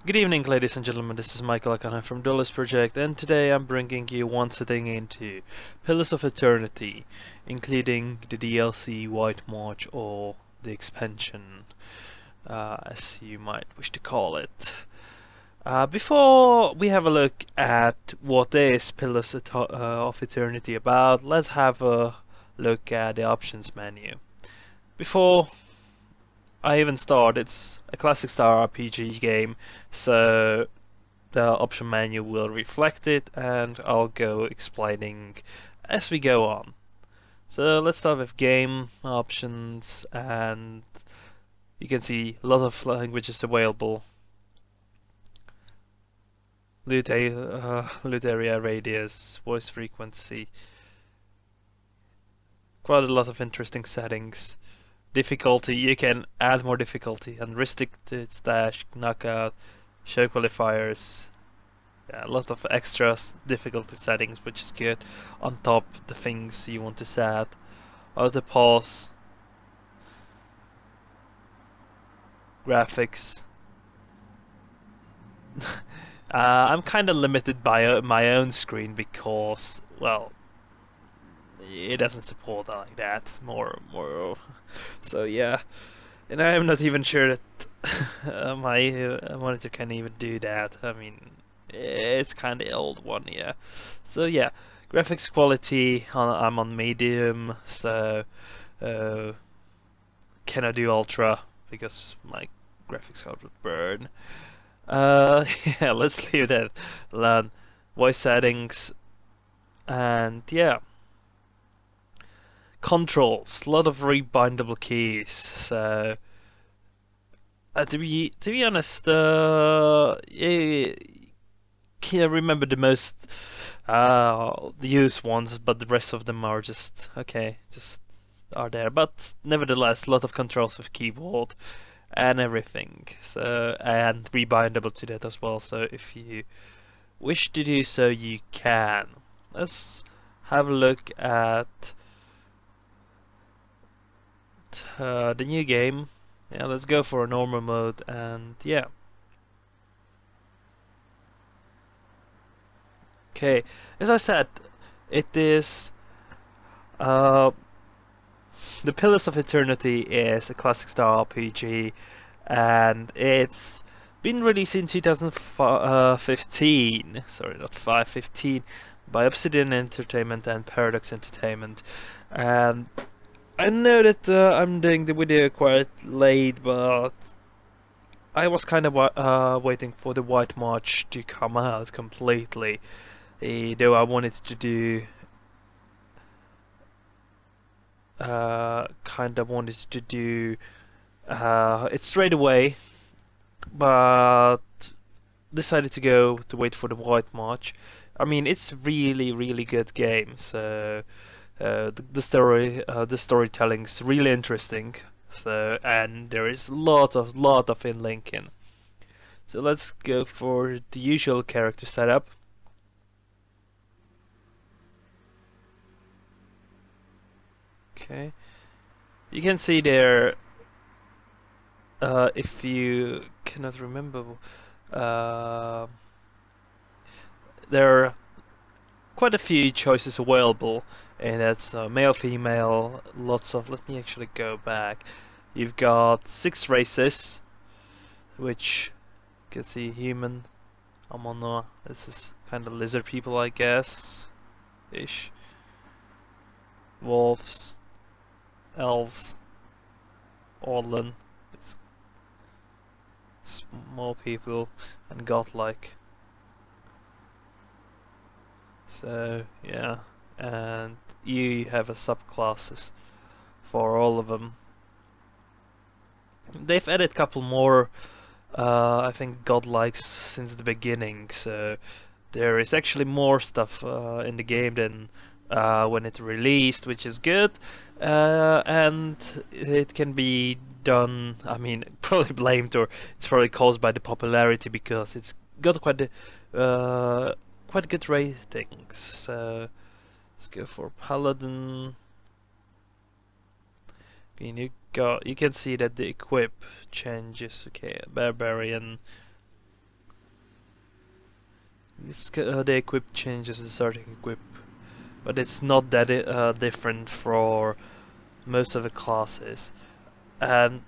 Good evening, ladies and gentlemen. This is Michael Akana from Duelist Project, and today I'm bringing you one sitting into Pillars of Eternity, including the DLC White March or the expansion, as you might wish to call it. Before we have a look at what is of Eternity about, let's have a look at the options menu. Before I even start, it's a classic style RPG game, so the option menu will reflect it, and I'll go explaining as we go on. So let's start with game options, and you can see a lot of languages available. Loot area radius, voice frequency, quite a lot of interesting settings. Difficulty, you can add more difficulty, unrestricted stash, knockout, show qualifiers. Yeah, a lot of extra difficulty settings, which is good. On top, the things you want to set. Auto pause, graphics. I'm kind of limited by my own screen because, well, it doesn't support like that. More. So yeah, and I'm not even sure that my monitor can even do that. I mean, it's kind of old one, yeah. So yeah, graphics quality. I'm on medium, so uh, cannot do ultra because my graphics card would burn. Yeah, let's leave that alone. Voice settings, and yeah, controls. A lot of rebindable keys. So to be honest, yeah, can't remember the most the used ones, but the rest of them are just okay, just are there. But nevertheless, a lot of controls with keyboard and everything. So and rebindable to that as well. So if you wish to do so, you can. Let's have a look at the new game. Yeah, let's go for a normal mode, and yeah. Okay, as I said, it is uh, the Pillars of Eternity is a classic style RPG, and it's been released in 2015. Sorry, not 515, by Obsidian Entertainment and Paradox Entertainment. And I know that I'm doing the video quite late, but I was kind of waiting for the White March to come out completely. Though I wanted to do kind of wanted to do it straight away, but decided to go to wait for the White March. I mean, it's really good game. So the storytelling's really interesting. So and there is lot of in linking. So let's go for the usual character setup. Okay, you can see there. If you cannot remember, uh, there are quite a few choices available, and that's male, female, lots of. Let me actually go back. You've got 6 races, which you can see human, Amono. This is kind of lizard people, I guess, ish. Wolves, elves, Orlan, it's small people, and godlike. So yeah, and you have a subclasses for all of them. They've added a couple more, I think, godlikes since the beginning, so there is actually more stuff in the game than when it released, which is good. And it can be done, I mean, probably blamed, or it's probably caused by the popularity, because it's got quite good ratings. So let's go for Paladin. And you can see that the equip changes. Okay, Barbarian. The equip changes the starting equip, but it's not that different for most of the classes. And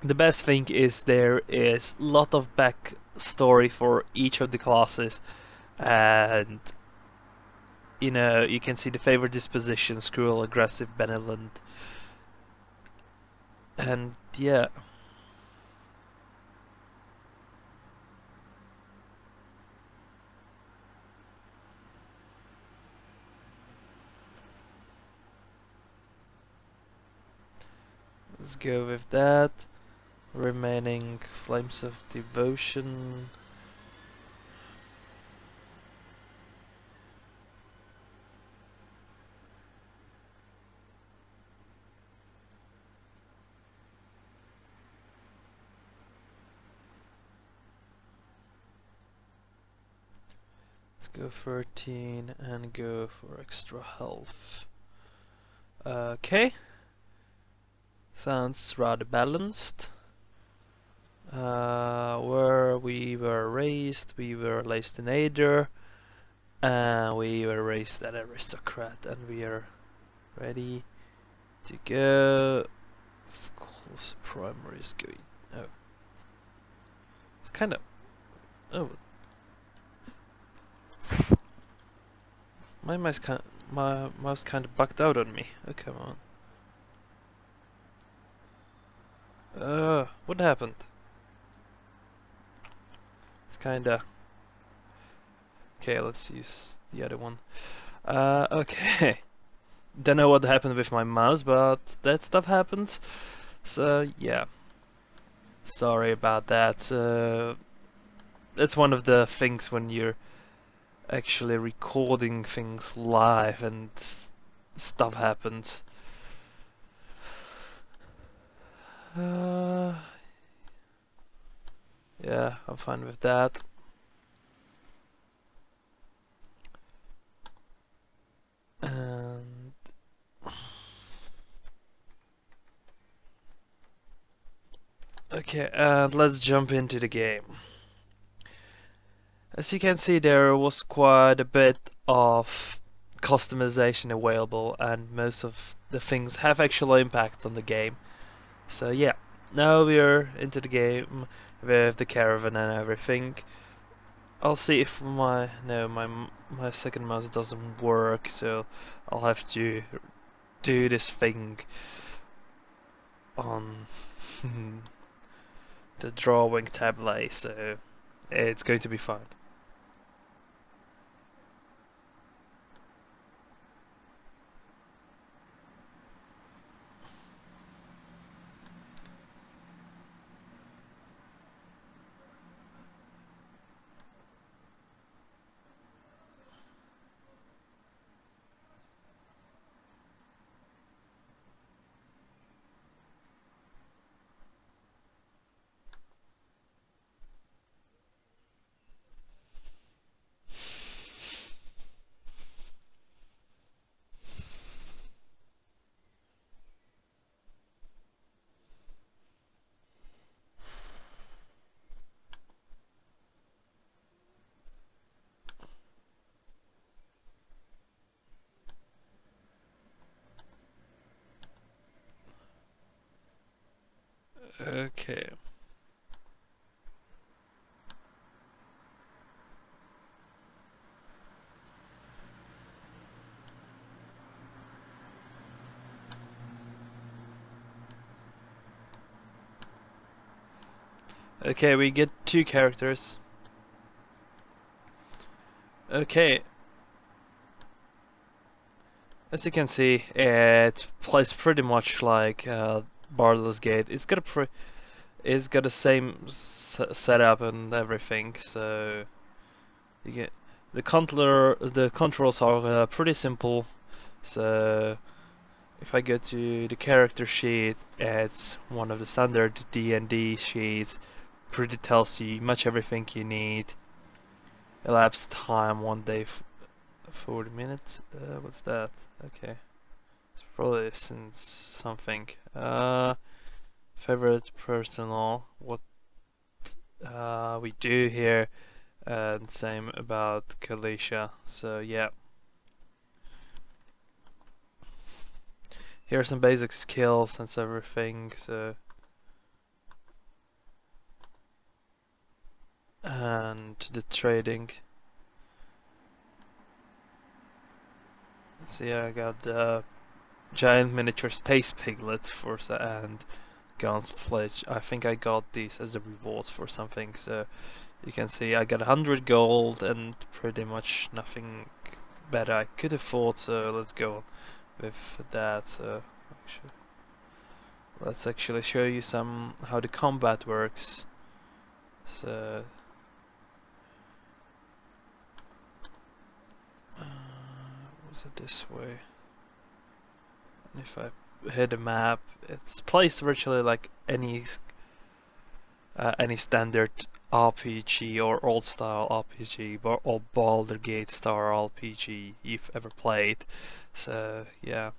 the best thing is there is a lot of backstory for each of the classes, and you can see the favorite dispositions: cruel, aggressive, benevolent, and yeah. Let's go with that. Remaining flames of devotion. Let's go 13 and go for extra health. Okay. Sounds rather balanced. Where we were raised in Ader, and we were raised an aristocrat, and we are ready to go. Of course, primary is going. Oh, it's kind of. Oh, my mouse kind of bugged out on me. Oh, come on. What happened? It's kinda. Okay, let's use the other one. Okay. Don't know what happened with my mouse, but that stuff happens. So, yeah. Sorry about that. That's one of the things when you're actually recording things live and stuff happens. Uh, yeah, I'm fine with that. And okay, and let's jump into the game. As you can see, there was quite a bit of customization available, and most of the things have actual impact on the game. So yeah, now we're into the game with the caravan and everything. I'll see if my second mouse doesn't work, so I'll have to do this thing on the drawing tablet, so it's going to be fun. Okay. Okay, we get two characters. Okay, as you can see, it plays pretty much like Bardolph's Gate. It's got the same setup and everything, so you get the controls are pretty simple. So if I go to the character sheet, it's one of the standard D&D sheets. Pretty tells you much everything you need. Elapsed time 1 day, 40 minutes. What's that? Okay, it's probably since something. Favorite personal. What we do here, and same about Kalisha. So yeah, here are some basic skills and everything. So and the trading. So yeah, I got giant miniature space piglet and guns pledge. I think I got these as a rewards for something. So you can see I got 100 gold and pretty much nothing better I could afford. So let's go with that. So actually, let's actually show you some how the combat works. So was it this way? And if I hit a map, it's placed virtually like any standard RPG or old style RPG or Baldur's Gate style RPG you've ever played. So yeah.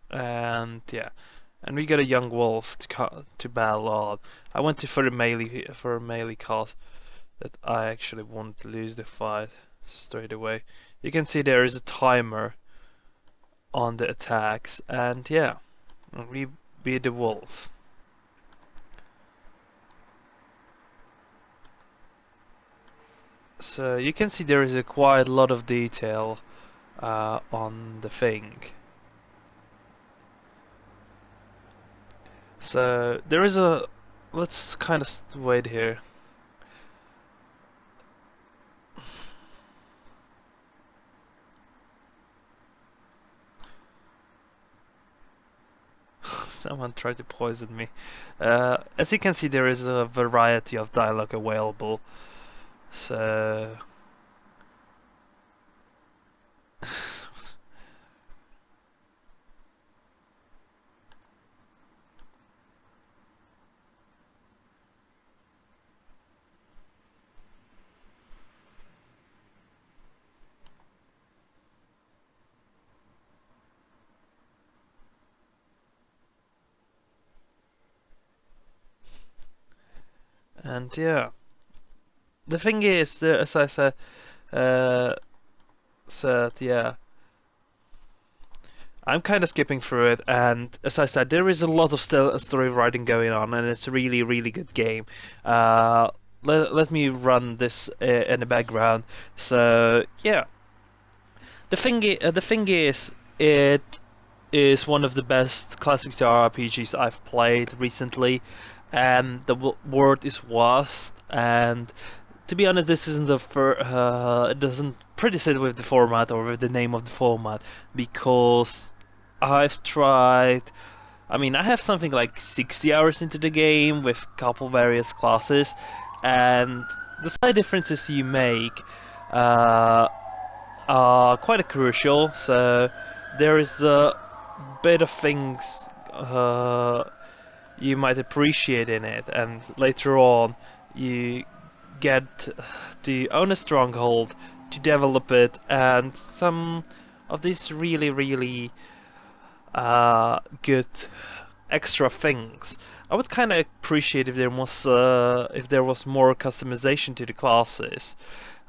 And yeah, and we got a young wolf to battle on. I went to for a melee cause that I actually won't lose the fight straight away. You can see there is a timer on the attacks, and yeah, we beat the wolf. So you can see there is a quite lot of detail on the thing. So there is a let's kind of wait here. Someone tried to poison me. As you can see, there is a variety of dialogue available. So and yeah, the thing is, as I uh, said, yeah, I'm kind of skipping through it, and as I said, there is a lot of story writing going on, and it's a really, really good game. Let me run this in the background. So yeah, the thing is, it is one of the best classic RPGs I've played recently, and the world is vast. And to be honest, this isn't the it doesn't pretty sit with the format or with the name of the format because I've tried. I mean, I have something like 60 hours into the game with couple various classes, and the slight differences you make uh, are quite crucial. So there is a bit of things you might appreciate in it, and later on you get to own a stronghold, to develop it, and some of these really, really good extra things. I would kind of appreciate if there was more customization to the classes.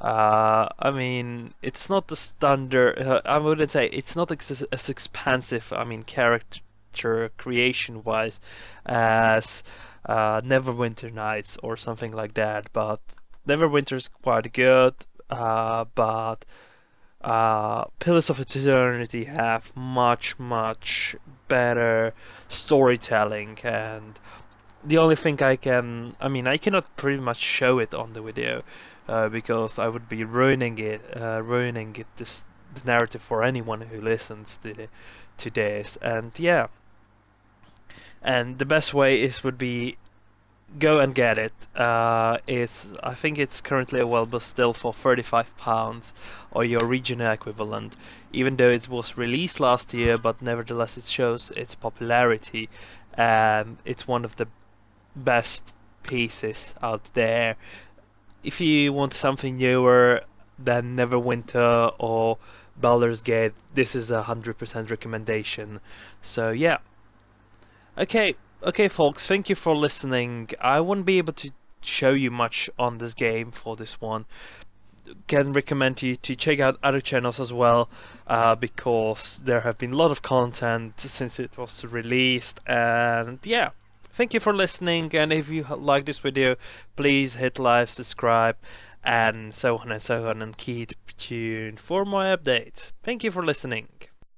I mean, it's not the standard. I wouldn't say it's not as expansive. I mean, character creation wise, as Neverwinter Nights or something like that. But Neverwinter's quite good. But Pillars of Eternity have much, much better storytelling, and the only thing I mean, I cannot pretty much show it on the video because I would be ruining the narrative for anyone who listens to this. And yeah, and the best way is would be go and get it. I think it's currently available still for £35 or your regional equivalent, even though it was released last year, but nevertheless it shows its popularity, and it's one of the best pieces out there. if you want something newer than Neverwinter or Baldur's Gate, this is a 100% recommendation. So yeah. Okay, folks, thank you for listening. I won't be able to show you much on this game for this one. Can recommend you to check out other channels as well, because there have been a lot of content since it was released. And yeah, thank you for listening. And if you like this video, please hit like, subscribe, and so on and so on, and keep tuned for more updates. Thank you for listening.